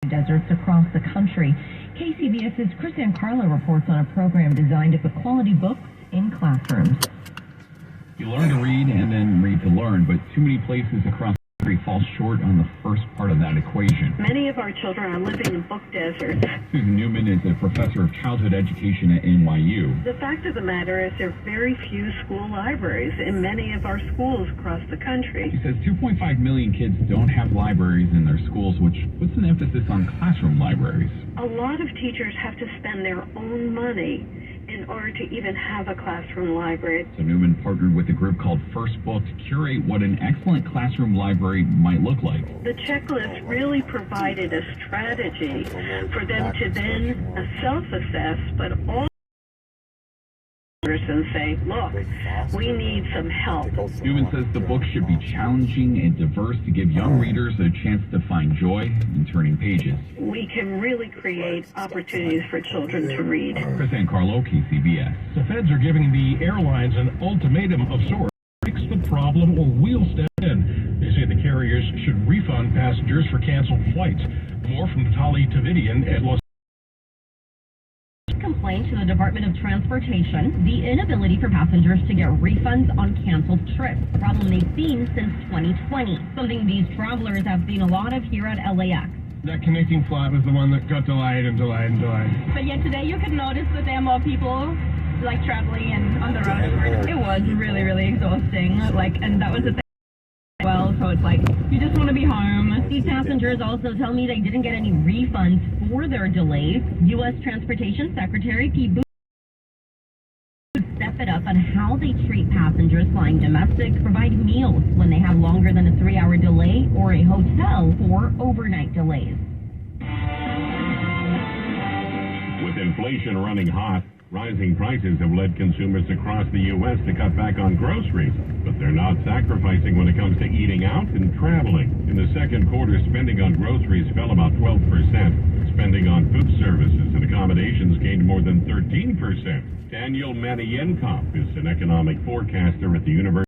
deserts across the country. KCBS's Chris Carlo reports on a program designed to put quality books in classrooms. You learn to read and then read to learn, but too many places across the country fall short on the first part of that equation. Many of our children are living in book deserts. Susan Newman is a professor of childhood education at NYU. The fact of the matter is there are very few school libraries in many of our schools across the country. She says 2.5 million kids don't have libraries in their schools, which puts an emphasis on classroom libraries. A lot of teachers have to spend their own money in order to even have a classroom library. So Newman partnered with a group called First Book to curate what an excellent classroom library might look like. The checklist really provided a strategy for them to then self-assess, but also and say, look, we need some help. Newman says the book should be challenging and diverse to give young readers a chance to find joy in turning pages. We can really create opportunities for children to read. Chris Carlo, KCBS. The feds are giving the airlines an ultimatum of sorts. Fix the problem or we'll step in. They say the carriers should refund passengers for canceled flights. More from Natali Tavidian at Los Complaint to the Department of Transportation, the inability for passengers to get refunds on canceled trips, a problem they've seen since 2020, something these travelers have seen a lot of here at LAX. That connecting flight was the one that got delayed and delayed and delayed. But yet today you could notice that there are more people like traveling and on the road. It was really, really exhausting. And that was the thing. Well, so it's like, you just want to be home. These passengers also tell me they didn't get any refunds for their delays. U.S. Transportation Secretary Pete Buttigieg step it up on how they treat passengers flying domestic, provide meals when they have longer than a 3-hour delay, or a hotel for overnight delays. With inflation running hot, rising prices have led consumers across the U.S. to cut back on groceries, but they're not sacrificing when it comes to eating out and traveling. In the second quarter, spending on groceries fell about 12%. Spending on food services and accommodations gained more than 13%. Daniel Manienkoff is an economic forecaster at the University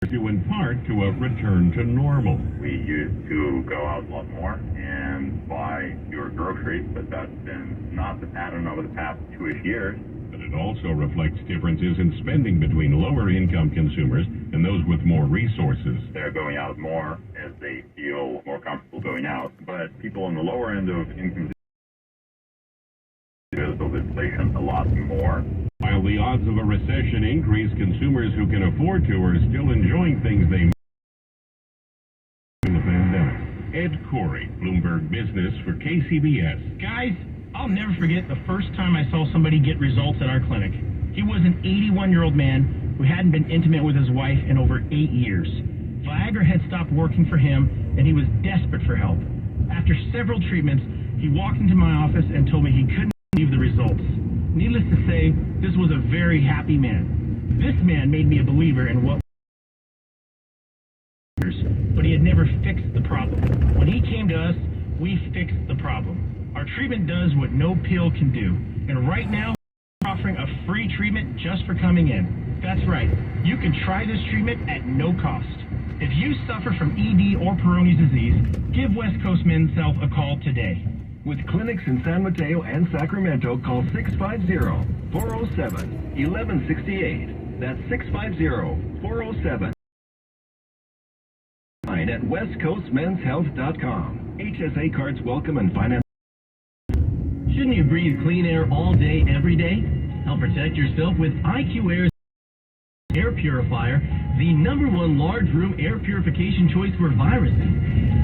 due in part to a return to normal. We used to go out a lot more and buy fewer groceries, but that's been not the pattern over the past 2-ish years. But it also reflects differences in spending between lower-income consumers and those with more resources. They're going out more as they feel more comfortable going out, but people on the lower end of income because of inflation a lot more. While the odds of a recession increase, consumers who can afford to are still enjoying things they made in the pandemic. Ed Corey, Bloomberg Business for KCBS. Guys, I'll never forget the first time I saw somebody get results at our clinic. He was an 81-year-old man who hadn't been intimate with his wife in over 8 years. Viagra had stopped working for him, and he was desperate for help. After several treatments, he walked into my office and told me he couldn't believe the results. Needless to say, this was a very happy man. This man made me a believer in what but he had never fixed the problem. When he came to us, we fixed the problem. Our treatment does what no pill can do. And right now, we're offering a free treatment just for coming in. That's right. You can try this treatment at no cost. If you suffer from ED or Peyronie's disease, give West Coast Men's Health a call today. With clinics in San Mateo and Sacramento, call 650-407-1168. That's 650-407. At westcoastmenshealth.com. HSA cards welcome and finance. Shouldn't you breathe clean air all day, every day? Help protect yourself with IQ Air's air purifier, the #1 large room air purification choice for viruses.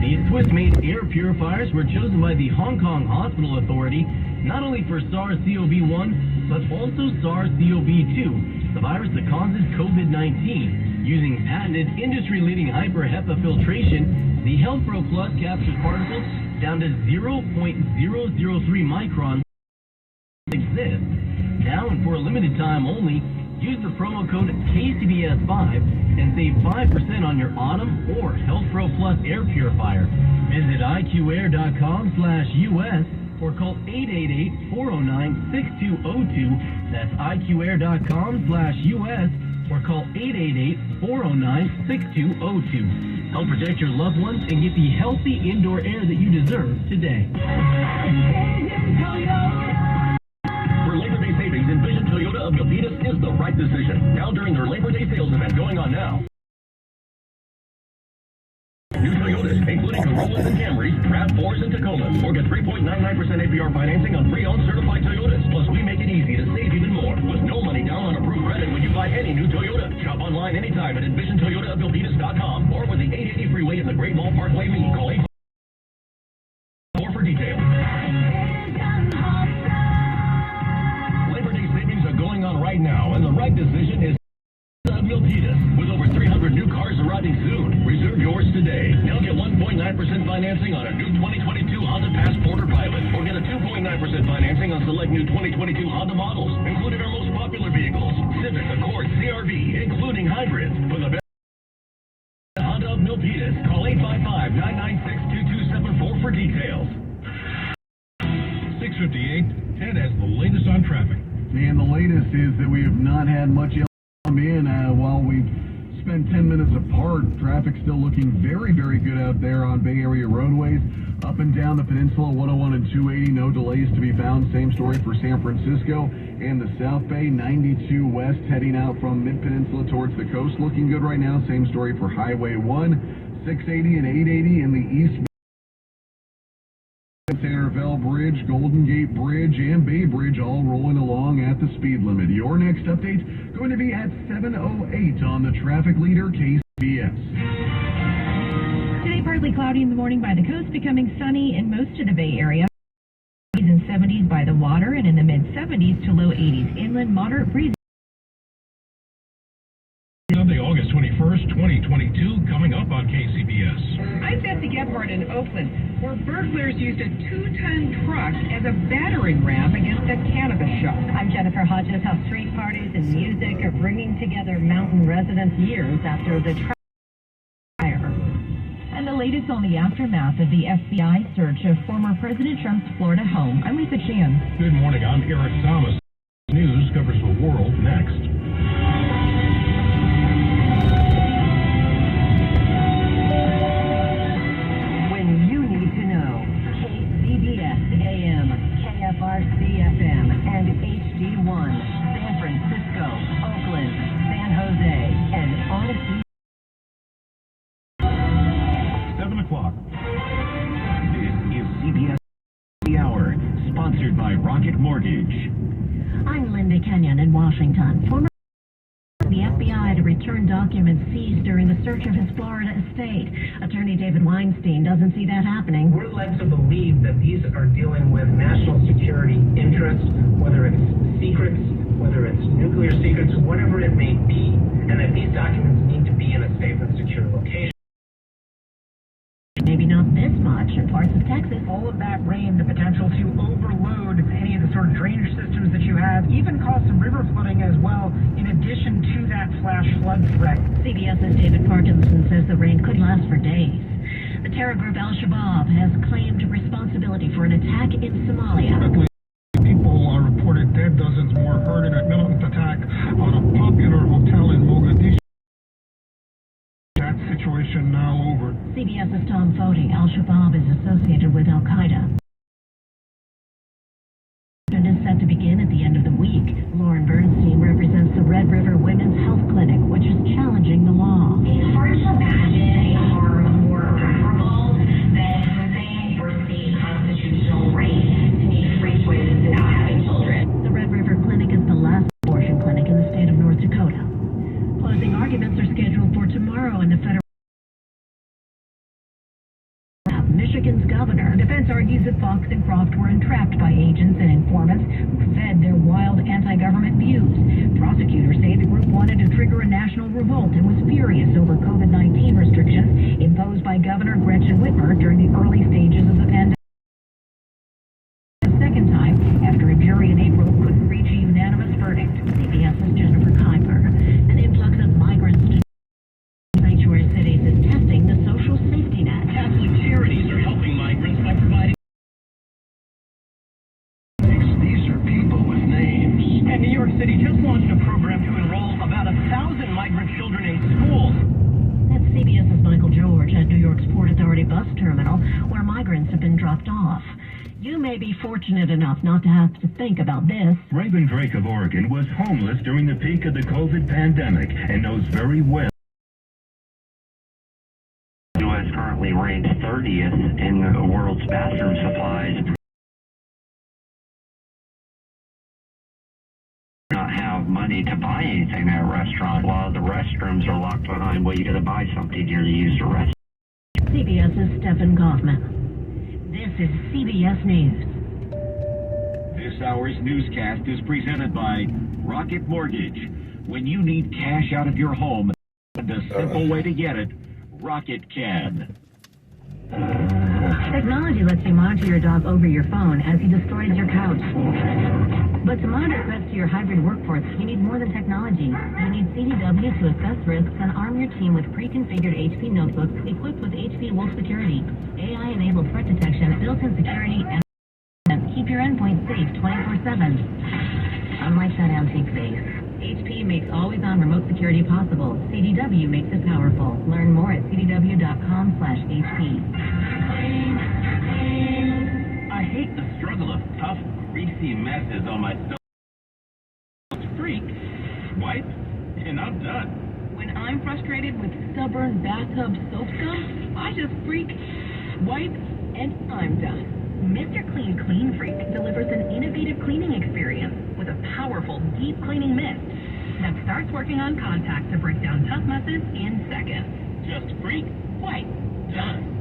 These Swiss-made air purifiers were chosen by the Hong Kong Hospital Authority not only for SARS-CoV-1, but also SARS-CoV-2, the virus that causes COVID-19. Using patented industry-leading hyper-HEPA filtration, the Health Pro Plus captures particles down to 0.003 microns exist. Now and for a limited time only, use the promo code KCBS5 and save 5% on your Autumn or Health Pro Plus air purifier. Visit IQAir.com/US or call 888-409-6202. That's IQAir.com/US or call 888-409-6202. Help protect your loved ones and get the healthy indoor air that you deserve today. For Labor Day savings, Envision Toyota of Milpitas is the right decision. Now during their Labor Day sales event going on now. New Toyotas, including Corollas and Camrys, RAV4s and Tacomas, or get 3.99% APR financing on pre-owned certified Toyotas. Plus, we make it easy to save even more with no money down on approved credit when you buy any new Toyota. Shop online anytime at EnvisionToyotaofMilpitas.com or with the 880 freeway in the Great Mall Parkway Meet. Call 844 for details. Labor Day savings are going on right now, and the right decision is Milpitas. With over 300 new cars arriving soon, reserve yours today. Now get 1.9% financing on a new 2022 Honda Passport or Pilot, or get a 2.9% financing on select new 2022 Honda models, including our most popular vehicles, Civic, Accord, CR-V, including hybrids. For the best Honda of Milpitas, call 855-996-2274 for details. 6:58, Ted has the latest on traffic. And the latest is that we have not had much come in while we've spent 10 minutes apart. Traffic still looking very, very good out there on Bay Area roadways. Up and down the peninsula, 101 and 280, no delays to be found. Same story for San Francisco and the South Bay. 92 west heading out from mid-peninsula towards the coast. Looking good right now. Same story for Highway 1, 680 and 880 in the east. Santerville Bridge, Golden Gate Bridge, and Bay Bridge all rolling along at the speed limit. Your next update going to be at 7:08 on the traffic leader, KCBS. Today, partly cloudy in the morning by the coast, becoming sunny in most of the Bay Area. In 70s by the water and in the mid-70s to low 80s inland, moderate breeze. Sunday, August 21st, 2022, coming up on KCBS. I'm Betsy Gebhardt in Oakland, where burglars used a 2-ton truck as a battering ram against a cannabis shop. I'm Jennifer Hodges. How street parties and music are bringing together mountain residents years after the fire. And the latest on the aftermath of the FBI search of former President Trump's Florida home. I'm Lisa Chan. Good morning, I'm Eric Thomas. News covers the world next. KFRC-FM and HD1, San Francisco, Oakland, San Jose, and Odyssey. 7 o'clock. This is CBS The Hour, sponsored by Rocket Mortgage. I'm Linda Kenyon in Washington. Former the FBI to return documents seized during the search of his Florida estate. Attorney David Weinstein doesn't see that happening. We're led to believe that these are dealing with national security interests, whether it's secrets, whether it's nuclear secrets, whatever it may be, and that these documents need to be in a safe and secure location. Maybe not this much in parts of Texas. All of that rain, the potential to overload any of the sort of drainage systems that you have, even cause some river flooding as well, in addition to that flash flood threat. CBS's David Parkinson says the rain could last for days. The terror group Al-Shabaab has claimed responsibility for an attack in Somalia. People are reported dead, dozens more hurt in a militant attack on a popular hotel in Mogadishu. That situation now over. CBS's Tom Foti. Al-Shabaab is associated with Al-Qaeda. It is set to begin at the end of the week. Lauren Bernstein represents the Red River Women's Health Clinic, which is challenging the law. It's hard to imagine a harm more preferable than saying for state constitutional right to make free choices without having children. The Red River Clinic is the last abortion clinic in the state of North Dakota. Closing arguments are scheduled for tomorrow in the federal. Michigan's governor. Defense argues that Fox and Croft were entrapped by agents and informants who fed their wild anti-government views. Prosecutors say the group wanted to trigger a national revolt and was furious over COVID-19 restrictions imposed by Governor Gretchen Whitmer during the early stages of the pandemic. The second time, after a jury in April couldn't reach a unanimous verdict. CBS's Jennifer Kuiper. An influx of migrants to sanctuary cities is testing the social safety net. Catholic charities are helping migrants by providing. These are people with names. And New York City just launched a program to enroll about 1,000 migrant children in schools. That's CBS's Michael George. been dropped off. You may be fortunate enough not to have to think about this. Raven Drake of Oregon was homeless during the peak of the COVID pandemic and knows very well. The U.S. currently ranks 30th in the world's bathroom supplies. Not have money to buy anything at a restaurant. A lot of the restrooms are locked behind, well, you gotta buy something here to use the restroom. CBS's Stephen Kaufman. This is CBS News. This hour's newscast is presented by Rocket Mortgage. When you need cash out of your home, the simple way to get it, Rocket can. Technology lets you monitor your dog over your phone as he destroys your couch. But to monitor threats to your hybrid workforce, you need more than technology. You need CDW to assess risks and arm your team with pre-configured HP notebooks equipped with HP Wolf Security, AI-enabled threat detection, built-in security, and keep your endpoint safe 24/7. Unlike that antique vase, HP makes always-on remote security possible. CDW makes it powerful. Learn more at cdw.com/HP. I hate the struggle of tough, greasy messes on my stove. Freak, wipe, and I'm done. When I'm frustrated with stubborn bathtub soap scum, I just freak, wipe, and I'm done. Mr. Clean Freak delivers an innovative cleaning experience with a powerful deep cleaning mist that starts working on contact to break down tough messes in seconds. Just freak, wipe, done.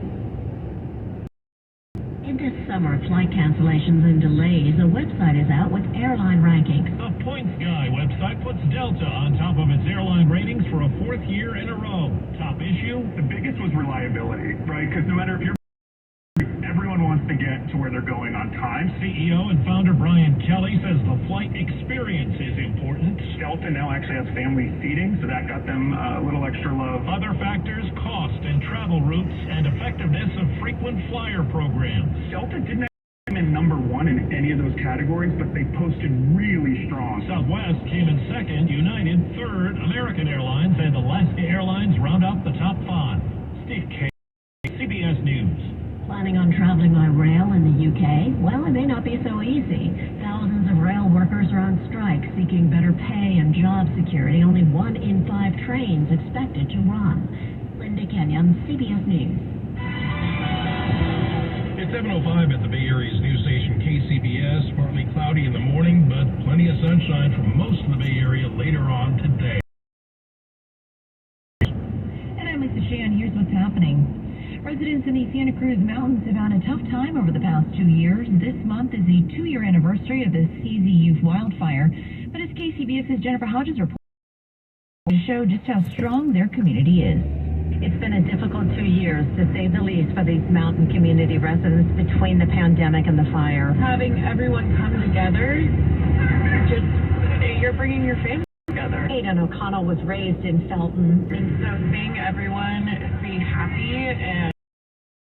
Into summer flight cancellations and delays, a website is out with airline rankings. The Points Guy website puts Delta on top of its airline ratings for a fourth year in a row. Top issue? The biggest was reliability, right? Because no matter if you're everyone wants to get to where they're going on time. CEO and founder Brian Kelly says the flight experience is important. Delta now actually has family seating, so that got them a little extra love. Other factors, cost and travel routes, and effectiveness of frequent flyer programs. Delta didn't have them in number one in any of those categories, but they posted really strong. Southwest came in second, United third, American Airlines and Alaska Airlines round out the top five. Steve K, CBS News. Planning on traveling by rail in the UK? Well, it may not be so easy. Thousands of rail workers are on strike, seeking better pay and job security. Only 1 in 5 trains expected to run. Linda Kenyon, CBS News. It's 7:05 at the Bay Area's news station KCBS. Partly cloudy in the morning, but plenty of sunshine for most of the Bay Area later on today. And I'm Lisa Shan. Here's what's happening. Residents in the Santa Cruz Mountains have had a tough time over the past 2 years. This month is the 2-year anniversary of the CZU wildfire. But as KCBS's Jennifer Hodges reports, to show just how strong their community is. It's been a difficult 2 years, to say the least, for these mountain community residents between the pandemic and the fire. Having everyone come together, just, you're bringing your family together. Aidan O'Connell was raised in Felton. And so seeing everyone be happy and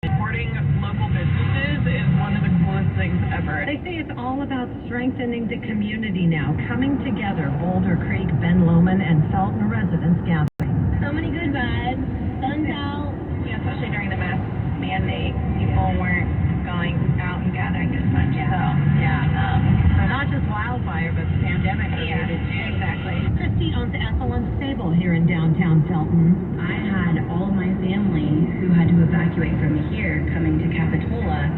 supporting local businesses is one of the coolest things ever. They say it's all about strengthening the community now, coming together. Boulder Creek, Ben Lomond, and Felton residents gathering. So many good vibes. Sun's out. Yeah, especially during the mask mandate, people weren't going out and gathering as much. Yeah. So, So not just wildfire, but pandemic related too. Exactly. Christy owns Ethelyn Stable here in downtown Felton. I had all of my family who had to evacuate from here coming to Capitola.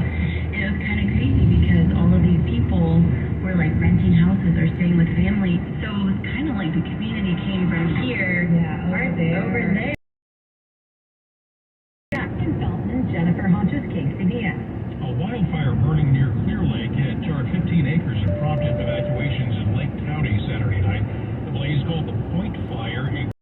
It was kind of crazy because all of these people were like renting houses or staying with family. So it was kind of like the community came from here over there. In Felton, Jennifer Hodges, KCBS. A wildfire burning near Clear Lake had charred 15 acres and prompted evacuations in Lake County Saturday night. The blaze, called the Point Fire, in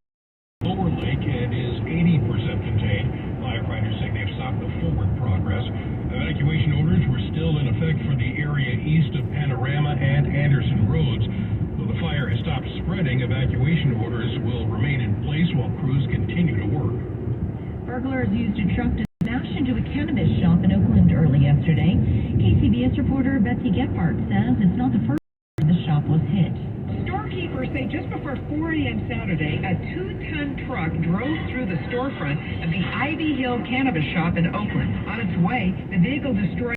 Lower Lake, and is 80% contained. Firefighters say they've stopped the forward progress. Evacuation orders were still in effect for the area east of Panorama and Anderson Roads. Though the fire has stopped spreading, evacuation orders will remain in place while crews continue to work. Burglars used a truck to smash into a cannabis shop in Oakland early yesterday. KCBS reporter Betsy Gephardt says it's not the first time the shop was hit. Storekeepers say just before 4 a.m. Saturday, a 2-ton truck drove through the storefront of the Ivy Hill Cannabis Shop in Oakland. On its way, the vehicle destroyed